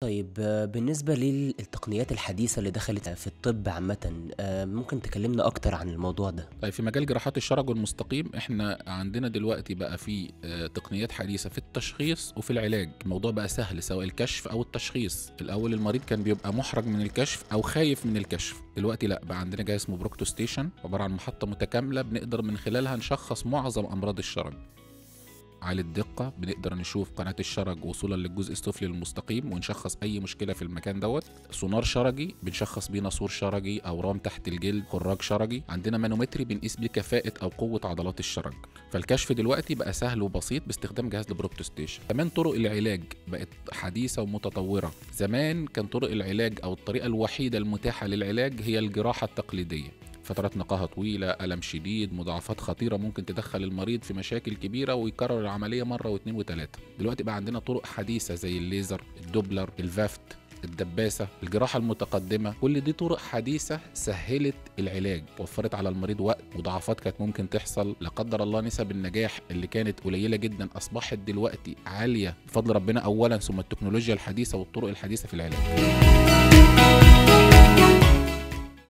طيب بالنسبة للتقنيات الحديثة اللي دخلت في الطب عامةً، ممكن تكلمنا أكتر عن الموضوع ده؟ طيب في مجال جراحات الشرج والمستقيم احنا عندنا دلوقتي بقى في تقنيات حديثة في التشخيص وفي العلاج. الموضوع بقى سهل سواء الكشف او التشخيص. الاول المريض كان بيبقى محرج من الكشف او خايف من الكشف، دلوقتي لا، بقى عندنا جهاز اسمه بروكتو ستيشن، عبارة عن محطة متكاملة بنقدر من خلالها نشخص معظم امراض الشرج. عالي الدقة، بنقدر نشوف قناة الشرج وصولا للجزء السفلي للمستقيم ونشخص أي مشكلة في المكان دوت. سونار شرجي بنشخص بيه ناسور شرجي، أورام تحت الجلد، خراج شرجي. عندنا مانومتري بنقيس بيه كفاءة أو قوة عضلات الشرج. فالكشف دلوقتي بقى سهل وبسيط باستخدام جهاز البروكتو ستيشن. كمان طرق العلاج بقت حديثة ومتطورة. زمان كان طرق العلاج أو الطريقة الوحيدة المتاحة للعلاج هي الجراحة التقليدية، فترات نقاهة طويلة، ألم شديد، مضاعفات خطيرة ممكن تدخل المريض في مشاكل كبيرة ويكرر العملية مرة واثنين وثلاثة. دلوقتي بقى عندنا طرق حديثة زي الليزر، الدوبلر، الفافت، الدباسة، الجراحة المتقدمة. كل دي طرق حديثة سهلت العلاج، وفرت على المريض وقت. مضاعفات كانت ممكن تحصل لا قدر الله، نسب النجاح اللي كانت قليلة جدا أصبحت دلوقتي عالية بفضل ربنا أولا، ثم التكنولوجيا الحديثة والطرق الحديثة في العلاج.